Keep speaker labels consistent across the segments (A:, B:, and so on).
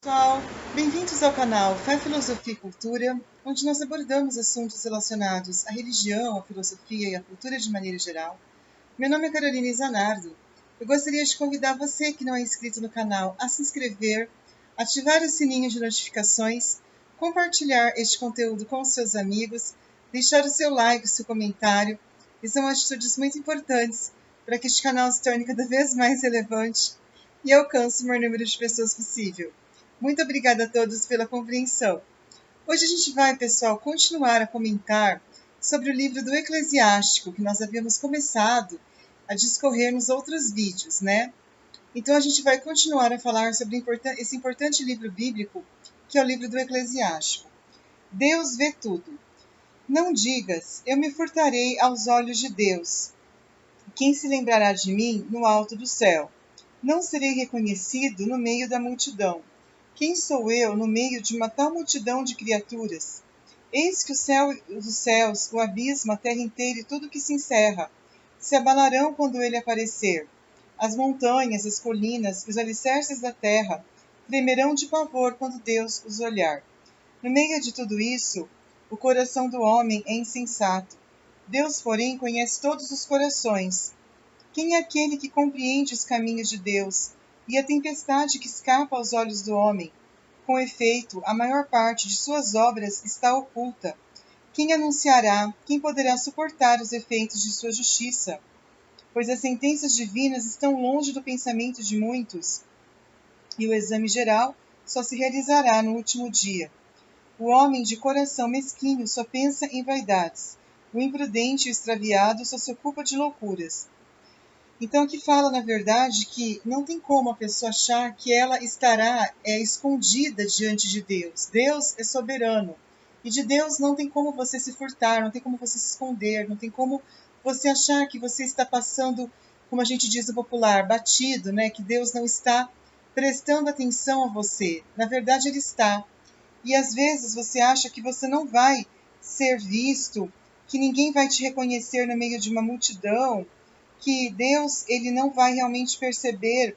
A: Pessoal, bem-vindos ao canal Fé, Filosofia e Cultura, onde nós abordamos assuntos relacionados à religião, à filosofia e à cultura de maneira geral. Meu nome é Carolina Zanardo. Eu gostaria de convidar você que não é inscrito no canal a se inscrever, ativar o sininho de notificações, compartilhar este conteúdo com os seus amigos, deixar o seu like, o seu comentário, que são atitudes muito importantes para que este canal se torne cada vez mais relevante e alcance o maior número de pessoas possível. Muito obrigada a todos pela compreensão. Hoje a gente vai, pessoal, continuar a comentar sobre o livro do Eclesiástico, que nós havíamos começado a discorrer nos outros vídeos, né? Então a gente vai continuar a falar sobre esse importante livro bíblico, que é o livro do Eclesiástico. Deus vê tudo. Não digas, eu me furtarei aos olhos de Deus. Quem se lembrará de mim no alto do céu? Não serei reconhecido no meio da multidão. Quem sou eu no meio de uma tal multidão de criaturas? Eis que o céu dos céus, o abismo, a terra inteira e tudo que se encerra, se abalarão quando ele aparecer. As montanhas, as colinas, os alicerces da terra tremerão de pavor quando Deus os olhar. No meio de tudo isso, o coração do homem é insensato. Deus, porém, conhece todos os corações. Quem é aquele que compreende os caminhos de Deus e a tempestade que escapa aos olhos do homem? Com efeito, a maior parte de suas obras está oculta. Quem anunciará? Quem poderá suportar os efeitos de sua justiça? Pois as sentenças divinas estão longe do pensamento de muitos, e o exame geral só se realizará no último dia. O homem de coração mesquinho só pensa em vaidades. O imprudente e o extraviado só se ocupa de loucuras. Então, aqui fala, na verdade, que não tem como a pessoa achar que ela estará escondida diante de Deus. Deus é soberano. E de Deus não tem como você se furtar, não tem como você se esconder, não tem como você achar que você está passando, como a gente diz no popular, batido, né? Que Deus não está prestando atenção a você. Na verdade, Ele está. E às vezes você acha que você não vai ser visto, que ninguém vai te reconhecer no meio de uma multidão, que Deus ele não vai realmente perceber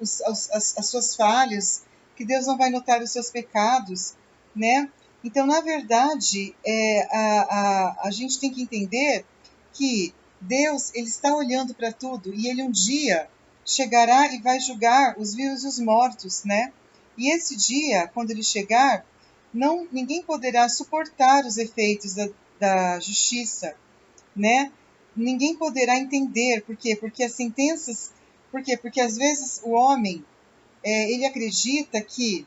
A: as suas falhas, que Deus não vai notar os seus pecados, né? Então, na verdade, a gente tem que entender que Deus ele está olhando para tudo e ele um dia chegará e vai julgar os vivos e os mortos, né? E esse dia, quando ele chegar, ninguém poderá suportar os efeitos da justiça, né? Ninguém poderá entender por quê? Porque as sentenças, por quê? Porque às vezes o homem, ele acredita que,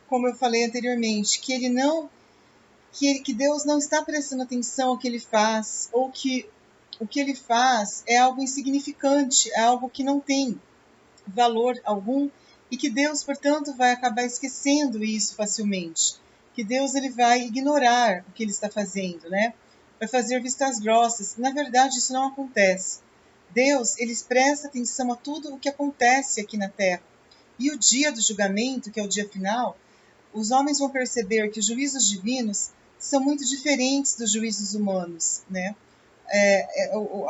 A: como eu falei anteriormente, que ele não, que Deus não está prestando atenção ao que ele faz, ou que o que ele faz é algo insignificante, é algo que não tem valor algum e que Deus, portanto, vai acabar esquecendo isso facilmente. Que Deus ele vai ignorar o que ele está fazendo, né? Vai fazer vistas grossas. Na verdade, isso não acontece. Deus, ele presta atenção a tudo o que acontece aqui na Terra. E o dia do julgamento, que é o dia final, os homens vão perceber que os juízos divinos são muito diferentes dos juízos humanos, né?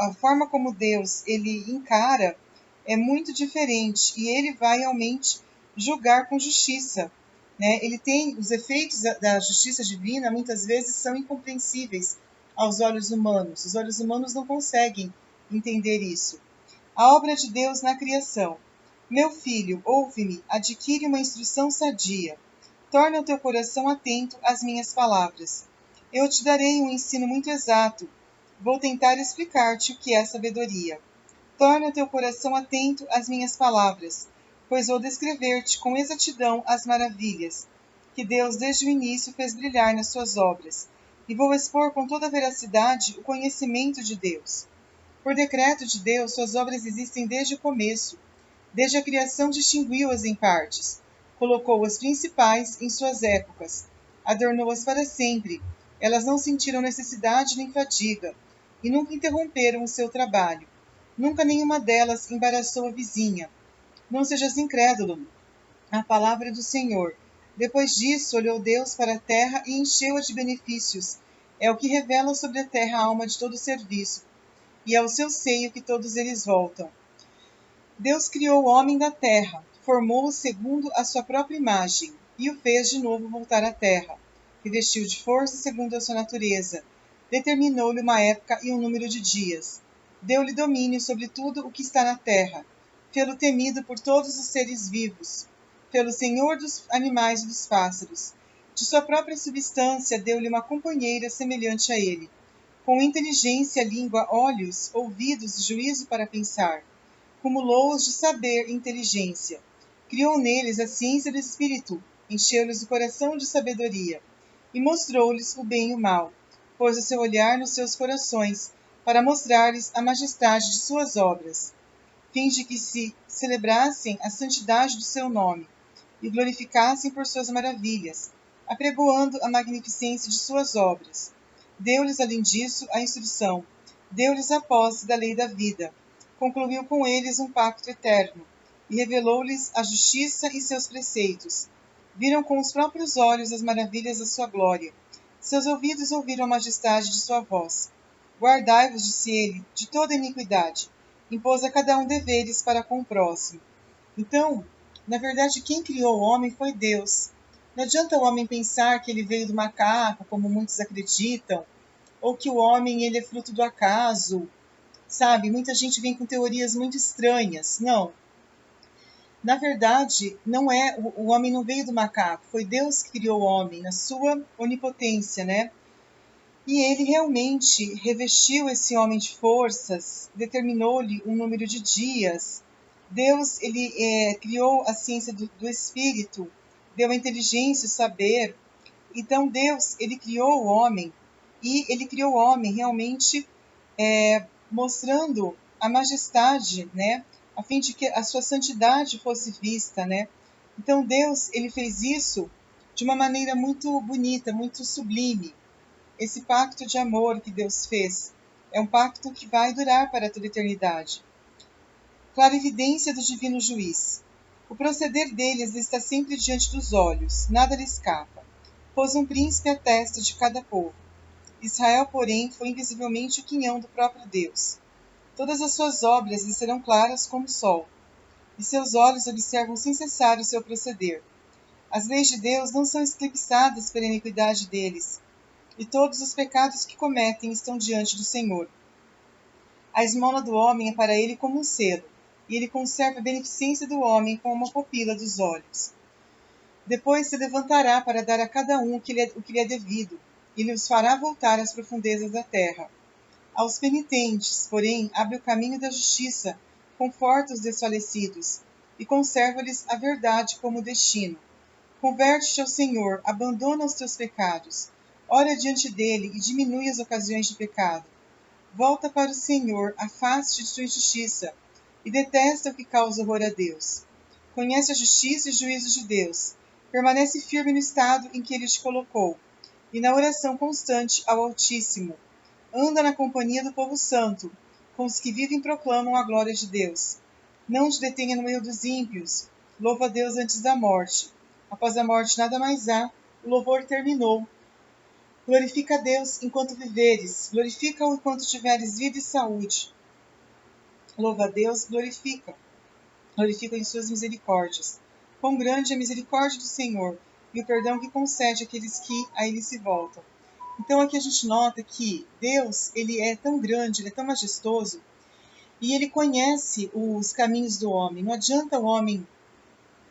A: A forma como Deus ele encara é muito diferente e ele vai realmente julgar com justiça, né? Ele tem os efeitos da justiça divina, muitas vezes são incompreensíveis aos olhos humanos. Os olhos humanos não conseguem entender isso. A obra de Deus na criação. Meu filho, ouve-me, adquire uma instrução sadia. Torna o teu coração atento às minhas palavras. Eu te darei um ensino muito exato. Vou tentar explicar-te o que é sabedoria. Torna o teu coração atento às minhas palavras, pois vou descrever-te com exatidão as maravilhas que Deus desde o início fez brilhar nas suas obras, e vou expor com toda a veracidade o conhecimento de Deus. Por decreto de Deus, suas obras existem desde o começo. Desde a criação distinguiu-as em partes, colocou as principais em suas épocas, adornou-as para sempre. Elas não sentiram necessidade nem fadiga, e nunca interromperam o seu trabalho. Nunca nenhuma delas embaraçou a vizinha. Não sejas incrédulo. A palavra do Senhor. Depois disso, olhou Deus para a terra e encheu-a de benefícios. É o que revela sobre a terra a alma de todo serviço, e é ao seu seio que todos eles voltam. Deus criou o homem da terra, formou-o segundo a sua própria imagem. e o fez de novo voltar à terra. Revestiu de força segundo a sua natureza. Determinou-lhe uma época e um número de dias. Deu-lhe domínio sobre tudo o que está na terra. Fê-lo temido por todos os seres vivos. Pelo Senhor dos animais e dos pássaros. De sua própria substância deu-lhe uma companheira semelhante a ele. Com inteligência, língua, olhos, ouvidos e juízo para pensar. Cumulou-os de saber e inteligência. Criou neles a ciência do espírito, encheu-lhes o coração de sabedoria, e mostrou-lhes o bem e o mal. Pôs o seu olhar nos seus corações, para mostrar-lhes a majestade de suas obras, fim de que se celebrassem a santidade do seu nome, e glorificassem por suas maravilhas, apregoando a magnificência de suas obras. Deu-lhes, além disso, a instrução, deu-lhes a posse da lei da vida, concluiu com eles um pacto eterno, e revelou-lhes a justiça e seus preceitos. Viram com os próprios olhos as maravilhas da sua glória. Seus ouvidos ouviram a majestade de sua voz. Guardai-vos, disse ele, de toda iniquidade. Impôs a cada um deveres para com o próximo. Então, na verdade, quem criou o homem foi Deus. Não adianta o homem pensar que ele veio do macaco, como muitos acreditam, ou que o homem ele é fruto do acaso, sabe? Muita gente vem com teorias muito estranhas. Não. Na verdade, não é o homem não veio do macaco, foi Deus que criou o homem na sua onipotência, né? E ele realmente revestiu esse homem de forças, determinou-lhe um número de dias. Deus ele criou a ciência do espírito, deu a inteligência, o saber. Então Deus ele criou o homem e ele criou o homem realmente mostrando a majestade, né, a fim de que a sua santidade fosse vista, né? Então Deus ele fez isso de uma maneira muito bonita, muito sublime. Esse pacto de amor que Deus fez é um pacto que vai durar para toda a eternidade. Clarividência do divino juiz. O proceder deles está sempre diante dos olhos, nada lhe escapa. Pôs um príncipe à testa de cada povo. Israel, porém, foi invisivelmente o quinhão do próprio Deus. Todas as suas obras lhe serão claras como o sol, e seus olhos observam sem cessar o seu proceder. As leis de Deus não são eclipsadas pela iniquidade deles, e todos os pecados que cometem estão diante do Senhor. A esmola do homem é para ele como um selo, e ele conserva a beneficência do homem como uma pupila dos olhos. Depois se levantará para dar a cada um o que lhe é devido, e lhes fará voltar às profundezas da terra. Aos penitentes, porém, abre o caminho da justiça, conforta os desfalecidos, e conserva-lhes a verdade como destino. Converte-te ao Senhor, abandona os teus pecados, ora diante dele e diminui as ocasiões de pecado. Volta para o Senhor, afaste de sua injustiça, e detesta o que causa horror a Deus. Conhece a justiça e os juízos de Deus, permanece firme no estado em que ele te colocou, e na oração constante ao Altíssimo. Anda na companhia do povo santo, com os que vivem e proclamam a glória de Deus. Não te detenha no meio dos ímpios. Louva a Deus antes da morte. Após a morte nada mais há, o louvor terminou. Glorifica a Deus enquanto viveres, glorifica-o enquanto tiveres vida e saúde. Louva a Deus, glorifica em suas misericórdias. Quão grande é a misericórdia do Senhor, e o perdão que concede àqueles que a ele se voltam. Então aqui a gente nota que Deus, ele é tão grande, ele é tão majestoso, e ele conhece os caminhos do homem. Não adianta o homem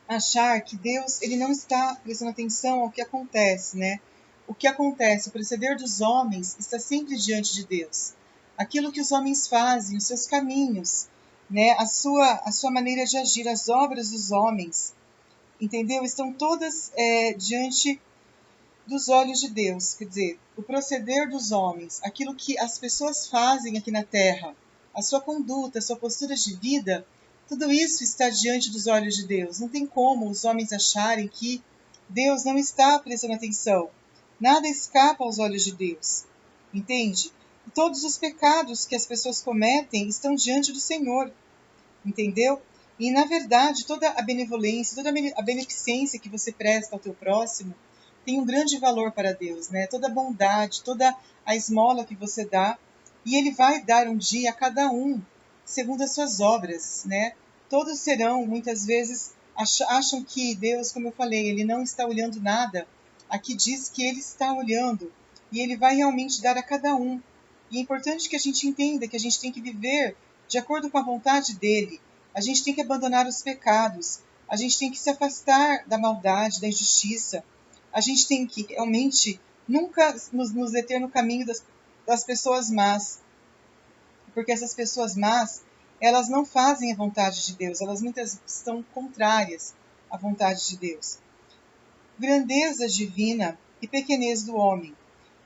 A: achar que Deus ele não está prestando atenção ao que acontece, né? O que acontece, o proceder dos homens está sempre diante de Deus. Aquilo que os homens fazem, os seus caminhos, né? A sua maneira de agir, as obras dos homens, entendeu? Estão todas diante dos olhos de Deus, quer dizer, o proceder dos homens, aquilo que as pessoas fazem aqui na Terra, a sua conduta, a sua postura de vida, tudo isso está diante dos olhos de Deus. Não tem como os homens acharem que Deus não está prestando atenção. Nada escapa aos olhos de Deus, entende? E todos os pecados que as pessoas cometem estão diante do Senhor, entendeu? E, na verdade, toda a benevolência, toda a beneficência que você presta ao teu próximo tem um grande valor para Deus, né? Toda a bondade, toda a esmola que você dá, e Ele vai dar um dia a cada um, segundo as suas obras, né? Todos serão, muitas vezes, Acham que Deus, como eu falei, ele não está olhando nada. Aqui diz que ele está olhando e ele vai realmente dar a cada um. E é importante que a gente entenda que a gente tem que viver de acordo com a vontade dele. A gente tem que abandonar os pecados. A gente tem que se afastar da maldade, da injustiça. A gente tem que realmente nunca nos deter no caminho das pessoas más, porque essas pessoas más, elas não fazem a vontade de Deus, elas muitas vezes são contrárias à vontade de Deus. Grandeza divina e pequenez do homem,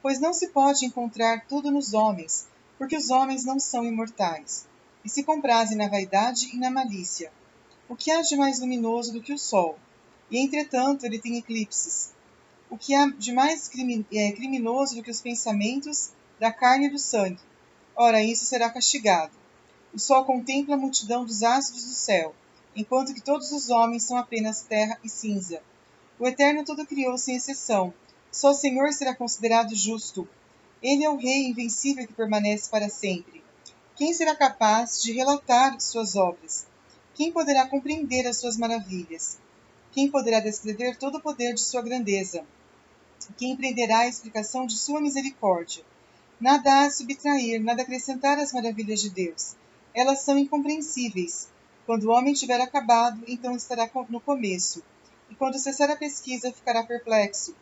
A: pois não se pode encontrar tudo nos homens, porque os homens não são imortais, e se comprazem na vaidade e na malícia. O que há de mais luminoso do que o sol? E entretanto ele tem eclipses. O que há de mais criminoso do que os pensamentos da carne e do sangue? Ora, isso será castigado. O sol contempla a multidão dos astros do céu, enquanto que todos os homens são apenas terra e cinza. O Eterno tudo criou sem exceção. Só o Senhor será considerado justo. Ele é o Rei invencível que permanece para sempre. Quem será capaz de relatar suas obras? Quem poderá compreender as suas maravilhas? Quem poderá descrever todo o poder de sua grandeza? Quem aprenderá a explicação de sua misericórdia? Nada há a subtrair, nada acrescentar às maravilhas de Deus. Elas são incompreensíveis. Quando o homem tiver acabado, então estará no começo. E quando cessar a pesquisa, ficará perplexo.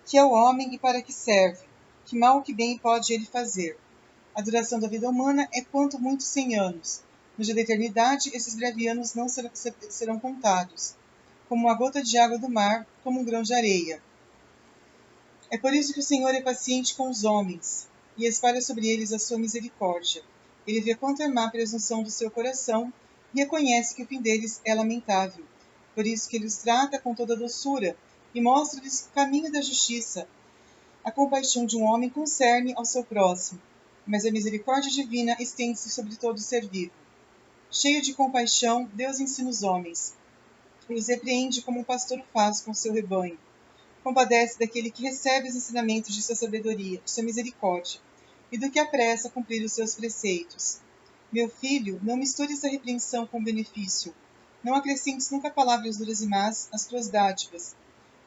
A: Que é o homem e para que serve? Que mal ou que bem pode ele fazer? A duração da vida humana é quanto muito 100 anos. No dia da eternidade, esses breves anos não serão contados. Como uma gota de água do mar, como um grão de areia. É por isso que o Senhor é paciente com os homens e espalha sobre eles a sua misericórdia. Ele vê quanto é má a presunção do seu coração e reconhece que o fim deles é lamentável. Por isso que ele os trata com toda doçura e mostra-lhes o caminho da justiça. A compaixão de um homem concerne ao seu próximo, mas a misericórdia divina estende-se sobre todo ser vivo. Cheio de compaixão, Deus ensina os homens e os repreende como um pastor faz com seu rebanho. Compadece daquele que recebe os ensinamentos de sua sabedoria, de sua misericórdia, e do que apressa a cumprir os seus preceitos. Meu filho, não mistures a repreensão com o benefício. Não acrescentes nunca palavras duras e más às tuas dádivas.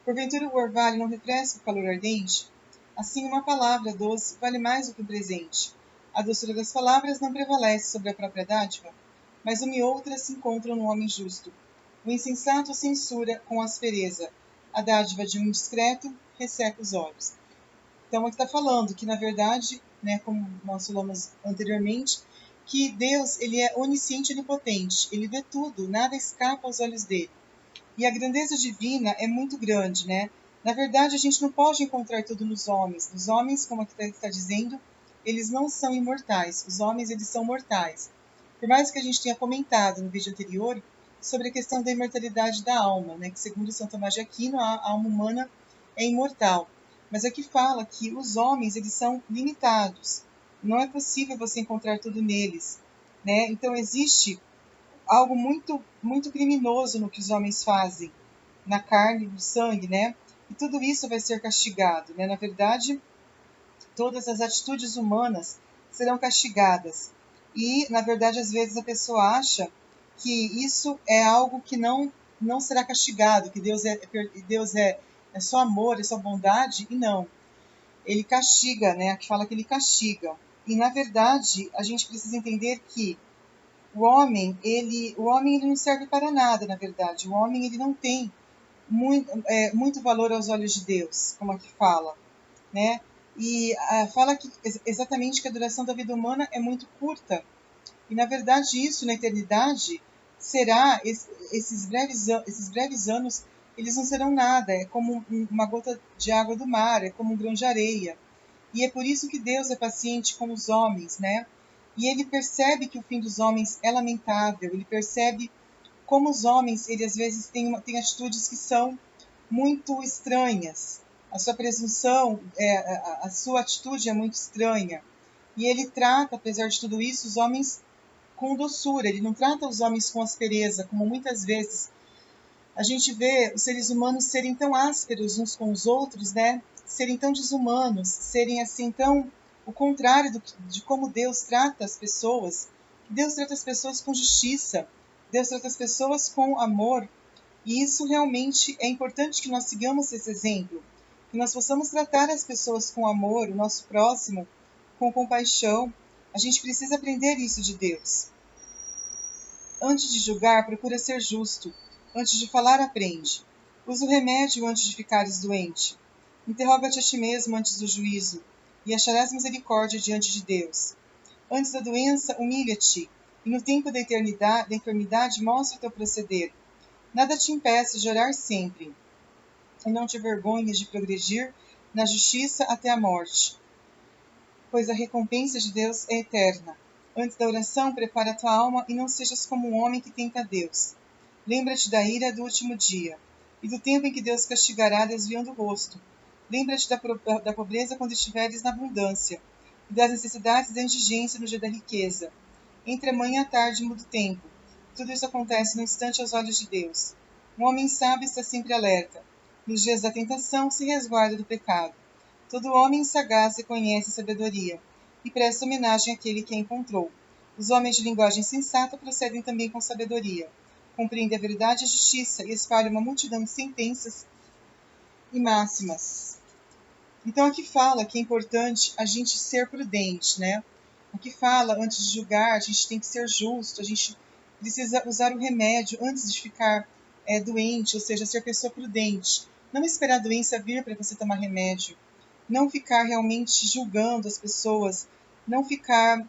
A: Porventura o orvalho não refresca o calor ardente? Assim, uma palavra doce vale mais do que um presente. A doçura das palavras não prevalece sobre a própria dádiva, mas uma e outra se encontram no homem justo. O insensato censura com aspereza. A dádiva de um indiscreto resseca os olhos. Então, aqui está falando que, na verdade, né, como nós falamos anteriormente, que Deus ele é onisciente e onipotente. Ele vê tudo, nada escapa aos olhos dele. E a grandeza divina é muito grande, né? Na verdade, a gente não pode encontrar tudo nos homens. Os homens, como aqui está dizendo, eles não são imortais. Os homens, eles são mortais. Por mais que a gente tenha comentado no vídeo anterior sobre a questão da imortalidade da alma, né? Que segundo São Tomás de Aquino, a alma humana é imortal. Mas aqui fala que os homens, eles são limitados. Não é possível você encontrar tudo neles, né? Então existe algo muito criminoso no que os homens fazem, na carne, no sangue, né? E tudo isso vai ser castigado, né? Na verdade, todas as atitudes humanas serão castigadas. E, na verdade, às vezes a pessoa acha que isso é algo que não será castigado, que Deus é só amor, é só bondade, e não. Ele castiga, né? Aqui fala que ele castiga. E, na verdade, a gente precisa entender que o homem ele não serve para nada, na verdade. O homem ele não tem muito valor aos olhos de Deus, como aqui fala, né? E fala que exatamente que a duração da vida humana é muito curta. E na verdade isso na eternidade será esses breves anos, eles não serão nada. É como uma gota de água do mar, é como um grão de areia. E é por isso que Deus é paciente com os homens, né? E ele percebe que o fim dos homens é lamentável. Ele percebe como os homens, ele às vezes têm atitudes que são muito estranhas. A sua presunção, a sua atitude é muito estranha. E ele trata, apesar de tudo isso, os homens com doçura. Ele não trata os homens com aspereza, como muitas vezes a gente vê os seres humanos serem tão ásperos uns com os outros, né? Serem tão desumanos, serem assim tão o contrário de como Deus trata as pessoas. Deus trata as pessoas com justiça. Deus trata as pessoas com amor. E isso realmente é importante que nós sigamos esse exemplo, que nós possamos tratar as pessoas com amor, o nosso próximo com compaixão. A gente precisa aprender isso de Deus. Antes de julgar, procura ser justo. Antes de falar, aprende. Usa o remédio antes de ficares doente. Interroga-te a ti mesmo antes do juízo, e acharás misericórdia diante de Deus. Antes da doença, humilha-te, e no tempo da enfermidade, mostra o teu proceder. Nada te impeça de orar sempre, e não te vergonhes de progredir na justiça até a morte, pois a recompensa de Deus é eterna. Antes da oração, prepara a tua alma e não sejas como um homem que tenta a Deus. Lembra-te da ira do último dia, e do tempo em que Deus castigará desviando o rosto. Lembra-te da pobreza quando estiveres na abundância, e das necessidades da indigência no dia da riqueza. Entre a manhã e a tarde muda o tempo. Tudo isso acontece no instante aos olhos de Deus. Um homem sábio está sempre alerta. Nos dias da tentação se resguarda do pecado. Todo homem sagaz reconhece a sabedoria e presta homenagem àquele que a encontrou. Os homens de linguagem sensata procedem também com sabedoria. Compreendem a verdade e a justiça e espalham uma multidão de sentenças e máximas. Então aqui fala que é importante a gente ser prudente, né? Aqui fala, antes de julgar, a gente tem que ser justo, a gente precisa usar o remédio antes de ficar doente, ou seja, ser pessoa prudente. Não esperar a doença vir para você tomar remédio. Não ficar realmente julgando as pessoas, não ficar,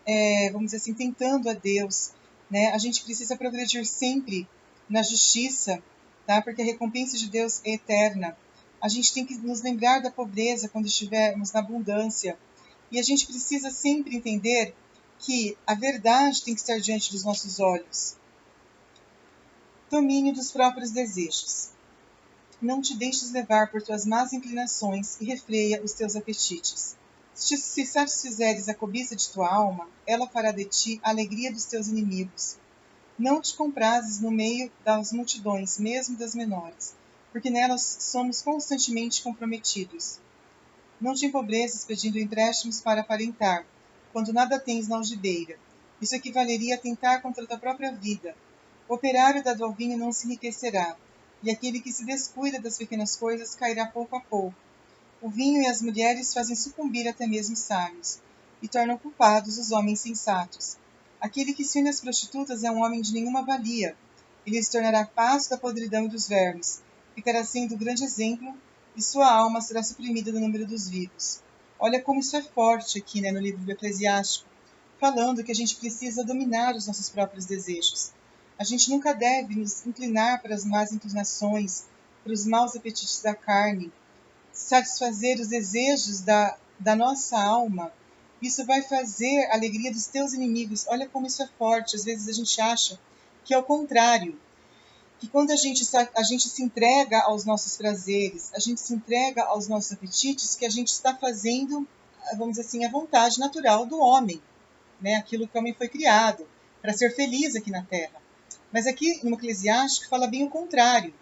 A: vamos dizer assim, tentando a Deus, né? A gente precisa progredir sempre na justiça, tá? Porque a recompensa de Deus é eterna. A gente tem que nos lembrar da pobreza quando estivermos na abundância. E a gente precisa sempre entender que a verdade tem que estar diante dos nossos olhos. Domínio dos próprios desejos. Não te deixes levar por tuas más inclinações e refreia os teus apetites. Se satisfizeres a cobiça de tua alma, ela fará de ti a alegria dos teus inimigos. Não te comprases no meio das multidões, mesmo das menores, porque nelas somos constantemente comprometidos. Não te empobreças pedindo empréstimos para aparentar, quando nada tens na algibeira. Isso equivaleria a tentar contra a tua própria vida. O operário dado ao vinho não se enriquecerá, e aquele que se descuida das pequenas coisas cairá pouco a pouco. O vinho e as mulheres fazem sucumbir até mesmo os sábios, e tornam culpados os homens sensatos. Aquele que se une às prostitutas é um homem de nenhuma valia. Ele se tornará pasto da podridão e dos vermes, ficará sendo grande exemplo, e sua alma será suprimida do número dos vivos. Olha como isso é forte aqui, né, no livro do Eclesiástico, falando que a gente precisa dominar os nossos próprios desejos. A gente nunca deve nos inclinar para as más inclinações, para os maus apetites da carne, satisfazer os desejos da nossa alma. Isso vai fazer a alegria dos teus inimigos. Olha como isso é forte. Às vezes a gente acha que é o contrário, que quando a gente se entrega aos nossos prazeres, a gente se entrega aos nossos apetites, que a gente está fazendo, vamos dizer assim, a vontade natural do homem, né? Aquilo que o homem foi criado para ser feliz aqui na Terra. Mas aqui no Eclesiástico fala bem o contrário.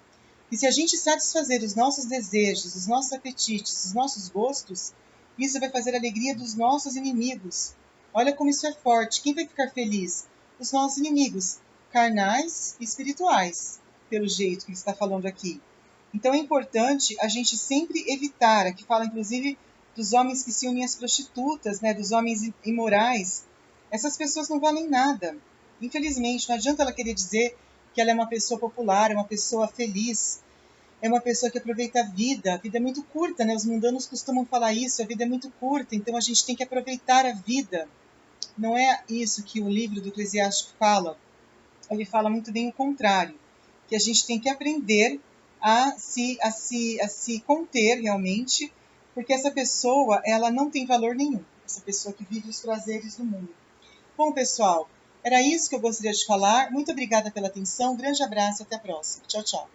A: E se a gente satisfazer os nossos desejos, os nossos apetites, os nossos gostos, isso vai fazer a alegria dos nossos inimigos. Olha como isso é forte. Quem vai ficar feliz? Os nossos inimigos, carnais e espirituais, pelo jeito que ele está falando aqui. Então é importante a gente sempre evitar, aqui fala inclusive dos homens que se unem às prostitutas, né, dos homens imorais. Essas pessoas não valem nada. Infelizmente, não adianta ela querer dizer que ela é uma pessoa popular, é uma pessoa feliz, é uma pessoa que aproveita a vida é muito curta, né? Os mundanos costumam falar isso, a vida é muito curta, então a gente tem que aproveitar a vida. Não é isso que o livro do Eclesiástico fala. Ele fala muito bem o contrário, que a gente tem que aprender a se conter realmente, porque essa pessoa, ela não tem valor nenhum, essa pessoa que vive os prazeres do mundo. Bom, pessoal, era isso que eu gostaria de falar. Muito obrigada pela atenção, um grande abraço e até a próxima. Tchau, tchau.